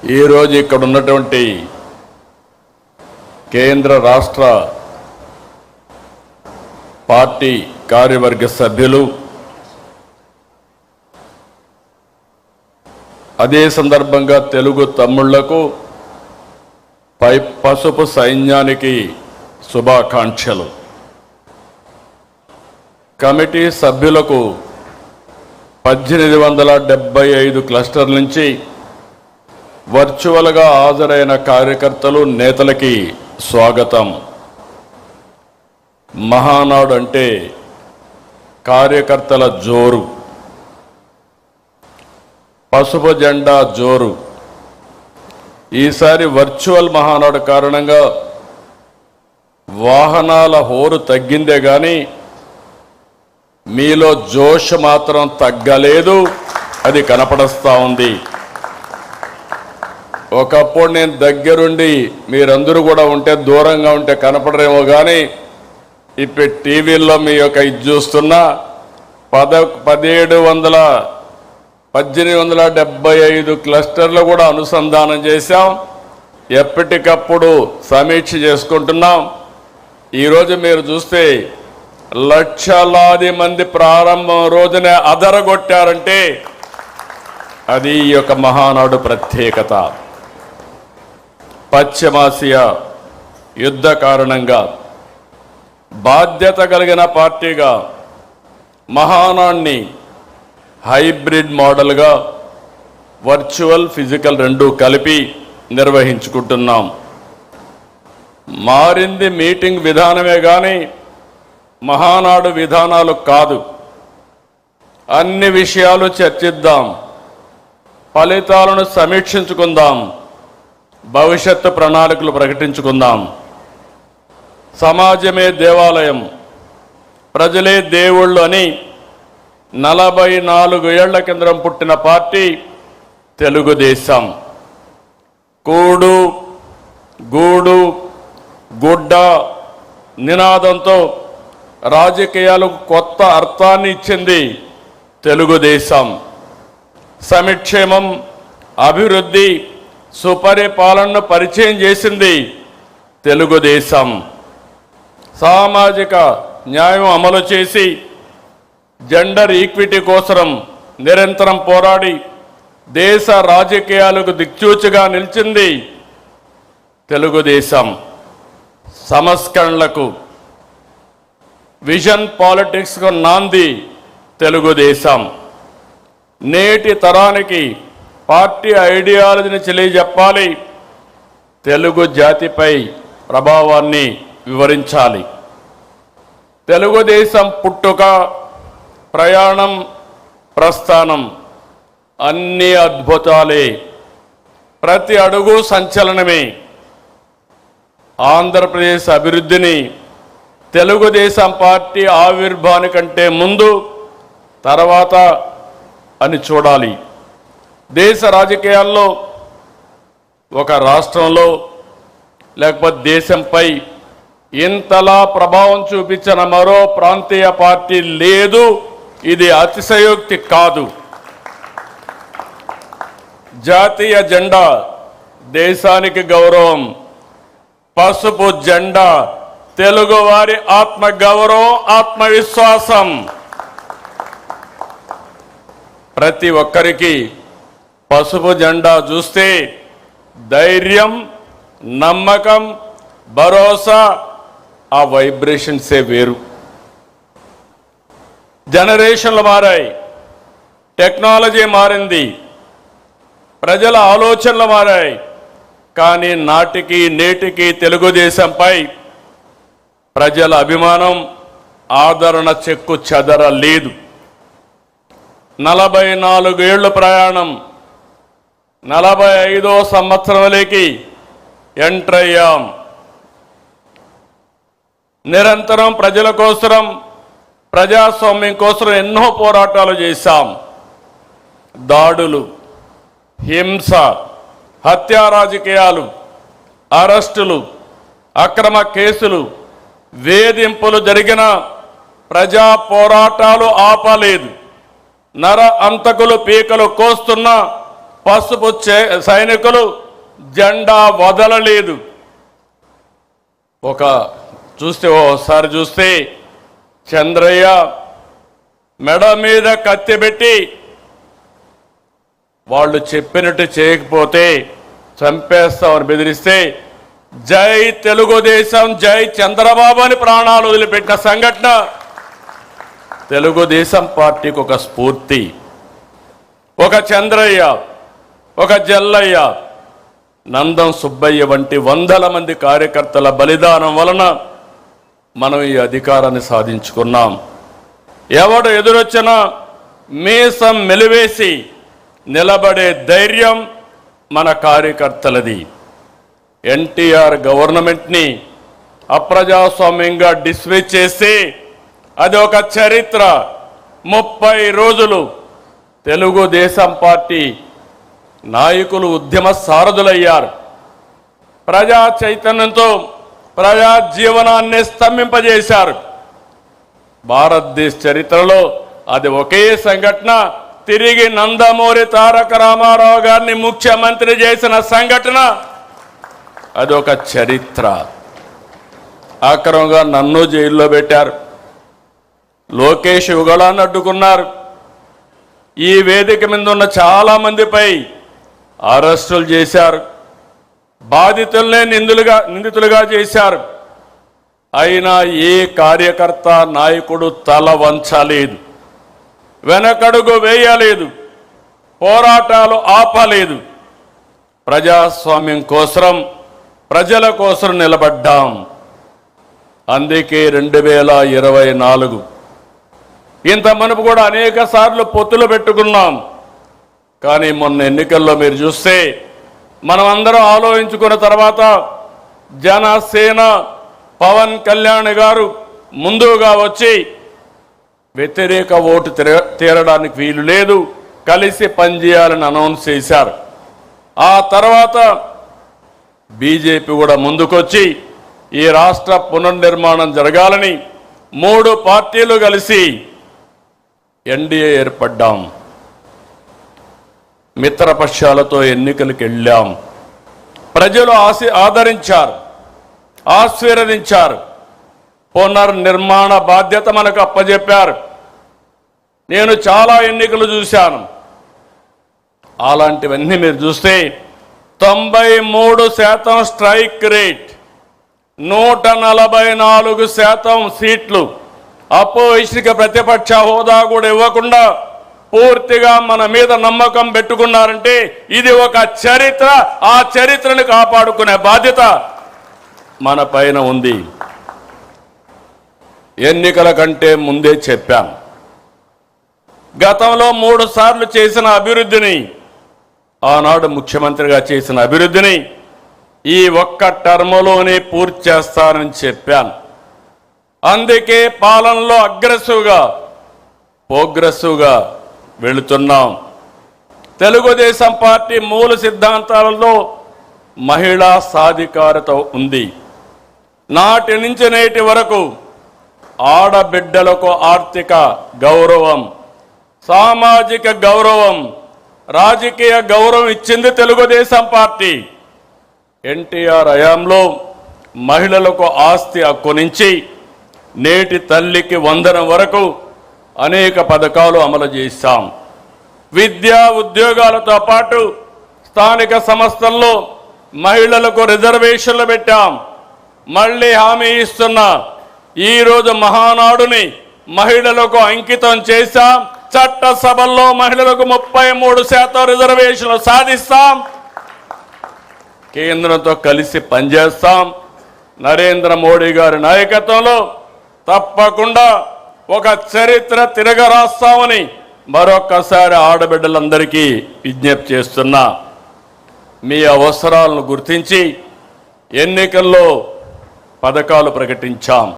ఈరోజు ఇక్కడ ఉన్నటువంటి కేంద్ర రాష్ట్ర పార్టీ కార్యవర్గ సభ్యులు, అదే సందర్భంగా తెలుగు తమ్ముళ్లకు పసుపు సైన్యానికి శుభాకాంక్షలు. కమిటీ సభ్యులకు 1875 క్లస్టర్ నుంచి వర్చువల్గా హాజరైన కార్యకర్తలు, నేతలకి స్వాగతం. మహానాడు అంటే కార్యకర్తల జోరు, పసుపు జెండా జోరు. ఈసారి వర్చువల్ మహానాడు కారణంగా వాహనాల హోరు తగ్గిందే కానీ మీలో జోష్ మాత్రం తగ్గలేదు, అది కనపడస్తా ఉంది. ఒకప్పుడు నేను దగ్గరుండి మీరందరూ కూడా ఉంటే, దూరంగా ఉంటే కనపడరేమో కానీ ఇప్పుడు టీవీల్లో మీ యొక్క ఇది చూస్తున్నా 1875 క్లస్టర్లు కూడా అనుసంధానం చేశాం. ఎప్పటికప్పుడు సమీక్ష చేసుకుంటున్నాం. ఈరోజు మీరు చూస్తే లక్షలాది మంది ప్రారంభం రోజునే అదరగొట్టారంటే అది ఈ యొక్క మహానాడు ప్రత్యేకత. పశ్చిమాసియా యుద్ధ కారణంగా బాధ్యత కలిగిన పార్టీగా మహానాడ్ని హైబ్రిడ్ మోడల్గా వర్చువల్, ఫిజికల్ రెండూ కలిపి నిర్వహించుకుంటున్నాం. మారింది మీటింగ్ విధానమే కానీ మహానాడు విధానాలు కాదు. అన్ని విషయాలు చర్చిద్దాం, ఫలితాలను సమీక్షించుకుందాం, భవిష్యత్తు ప్రణాళికలు ప్రకటించుకుందాం. సమాజమే దేవాలయం, ప్రజలే దేవుళ్ళు అని 44 ఏళ్ల కిందం పుట్టిన పార్టీ తెలుగుదేశం. కూడు గూడు గుడ్డ నినాదంతో రాజకీయాలకు కొత్త అర్థాన్ని ఇచ్చింది తెలుగుదేశం. సంక్షేమం, అభివృద్ధి, సుపరిపాలనను పరిచయం చేసింది తెలుగుదేశం. సామాజిక న్యాయం అమలు చేసి జెండర్ ఈక్విటీ కోసం నిరంతరం పోరాడి దేశ రాజకీయాలకు దిక్సూచిగా నిలిచింది తెలుగుదేశం. సంస్కరణలకు, విజన్ పాలిటిక్స్కు నాంది తెలుగుదేశం. నేటి తరానికి పార్టీ ఐడియాలజీని తెలియజెప్పాలి, తెలుగు జాతిపై ప్రభావాన్ని వివరించాలి. తెలుగుదేశం పుట్టుక, ప్రయాణం, ప్రస్థానం అన్నీ అద్భుతాలే, ప్రతి అడుగు సంచలనమే. ఆంధ్రప్రదేశ్ అభివృద్ధిని తెలుగుదేశం పార్టీ ఆవిర్భావానికంటే ముందు, తర్వాత అని చూడాలి. దేశ రాజకీయాల్లో ఒక రాష్ట్రంలో లేకపోతే దేశంపై ఇంతలా ప్రభావం చూపించిన మరో ప్రాంతీయ పార్టీ లేదు. ఇది అతిశయోక్తి కాదు. జాతీయ జెండా దేశానికి గౌరవం, పసుపు జెండా తెలుగువారి ఆత్మ గౌరవం, ఆత్మవిశ్వాసం. ప్రతి ఒక్కరికి పసుపు జెండా చూస్తే ధైర్యం, నమ్మకం, భరోసా, ఆ వైబ్రేషన్సే వేరు. జనరేషన్లు మారాయి, టెక్నాలజీ మారింది, ప్రజల ఆలోచనలు మారాయి. కానీ నాటికి నేటికి తెలుగుదేశంపై ప్రజల అభిమానం, ఆదరణ చెక్కు చెదరలేదు. 44 ఏళ్ళు ప్రయాణం, 45వ సంవత్సరంలోకి ఎంటర్ అయ్యాం. నిరంతరం ప్రజల కోసం, ప్రజాస్వామ్యం కోసం ఎన్నో పోరాటాలు చేశాం. దాడులు, హింస, హత్యా రాజకీయాలు, అరెస్టులు, అక్రమ కేసులు, వేధింపులు జరిగిన ప్రజా పోరాటాలు ఆపలేదు. నర అంతకులు పీకలు కోస్తున్న పసుపు సైనికులు జెండా వదలలేదు. ఓసారి చూస్తే చంద్రయ్య మెడ మీద కత్తి పెట్టి వాళ్ళు చెప్పినట్టు చేయకపోతే చంపేస్తామని బెదిరిస్తే జై తెలుగుదేశం, జై చంద్రబాబు అని ప్రాణాలు వదిలిపెట్టిన సంఘటన తెలుగుదేశం పార్టీకి ఒక స్ఫూర్తి. ఒక చంద్రయ్య, ఒక జల్లయ్య, నందం సుబ్బయ్య వంటి వందల మంది కార్యకర్తల బలిదానం వలన మనం ఈ అధికారాన్ని సాధించుకున్నాం. ఎవడు ఎదురొచ్చినా మీసం మెలివేసి నిలబడే ధైర్యం మన కార్యకర్తలది. ఎన్టీఆర్ గవర్నమెంట్ని అప్రజాస్వామ్యంగా డిస్మిస్ చేసి అది ఒక చరిత్ర. 30 రోజులు తెలుగుదేశం పార్టీ నాయకులు ఉద్యమ సారథులయ్యారు. ప్రజా చైతన్యంతో ప్రజా జీవనాన్ని స్తంభింపజేశారు. భారతదేశ చరిత్రలో అది ఒకే సంఘటన. తిరిగి నందమూరి తారక రామారావు గారిని ముఖ్యమంత్రి చేసిన సంఘటన అది ఒక చరిత్ర. అక్రమంగా నన్ను జైల్లో పెట్టారు. లోకేష్ యుగళాన్ని అడ్డుకున్నారు. ఈ వేదిక మీద ఉన్న చాలా మందిపై అరెస్టులు చేశారు. బాధితులనే నిందితులుగా చేశారు. అయినా ఏ కార్యకర్త నాయకుడు తల వంచలేదు, వెనకడుగు వేయలేదు, పోరాటాలు ఆపలేదు. ప్రజాస్వామ్యం కోసం, ప్రజల కోసం నిలబడ్డాం. అందుకే 2024 ఇంత మనపు కూడా అనేక సార్లు పొత్తులు పెట్టుకున్నాం. కానీ మొన్న ఎన్నికల్లో మీరు చూస్తే మనమందరం ఆలోచించుకున్న తర్వాత జనసేన పవన్ కళ్యాణ్ గారు ముందుగా వచ్చి వ్యతిరేక ఓటు తీరడానికి వీలు లేదు, కలిసి పనిచేయాలని అనౌన్స్ చేశారు. ఆ తర్వాత బీజేపీ కూడా ముందుకొచ్చి ఈ రాష్ట్ర పునర్నిర్మాణం జరగాలని 3 పార్టీలు కలిసి ఎన్డీఏ ఏర్పడ్డాం. మిత్రపక్షాలతో ఎన్నికలకు వెళ్ళాం. ప్రజలు ఆదరించారు, ఆశీర్వదించారు. పునర్నిర్మాణ బాధ్యత మనకు అప్పజెప్పారు. నేను చాలా ఎన్నికలు చూశాను. అలాంటివన్నీ మీరు చూస్తే 93% స్ట్రైక్ రేట్, 144% సీట్లు, అపోజిషన్కి ప్రతిపక్ష హోదా కూడా ఇవ్వకుండా పూర్తిగా మన మీద నమ్మకం పెట్టుకున్నారంటే ఇది ఒక చరిత్ర. ఆ చరిత్రను కాపాడుకునే బాధ్యత మన పైన ఉంది. ఎన్నికల కంటే ముందే చెప్పాను, గతంలో 3 సార్లు చేసిన అభివృద్ధిని, ఆనాడు ముఖ్యమంత్రిగా చేసిన అభివృద్ధిని ఈ ఒక్క టర్మ్లోనే పూర్తి చేస్తానని చెప్పాను. అందుకే పాలనలో ప్రోగ్రెసివ్గా వెళుతున్నాం. తెలుగుదేశం పార్టీ మూల సిద్ధాంతాలలో మహిళా సాధికారత ఉంది. నాటి నుంచి నేటి వరకు ఆడబిడ్డలకు ఆర్థిక గౌరవం, సామాజిక గౌరవం, రాజకీయ గౌరవం ఇచ్చింది తెలుగుదేశం పార్టీ. ఎన్టీఆర్ హయాంలో మహిళలకు ఆస్తి హక్కు నుంచి నేటి తల్లికి వందనం వరకు అనేక పథకాలు అమలు చేశాం. విద్యా ఉద్యోగాలతో పాటు స్థానిక సంస్థల్లో మహిళలకు రిజర్వేషన్లు పెట్టాం. మళ్ళీ హామీ ఇస్తున్నా, ఈరోజు మహానాడుని మహిళలకు అంకితం చేశాం. చట్టసభల్లో మహిళలకు 33% రిజర్వేషన్లు సాధిస్తాం. కేంద్రంతో కలిసి పనిచేస్తాం. నరేంద్ర మోడీ గారి నాయకత్వంలో తప్పకుండా ఒక చరిత్ర తిరగరాస్తామని మరొక్కసారి ఆడబిడ్డలందరికీ విజ్ఞప్తి చేస్తున్నా. మీ అవసరాలను గుర్తించి ఎన్నికల్లో పథకాలు ప్రకటించాం.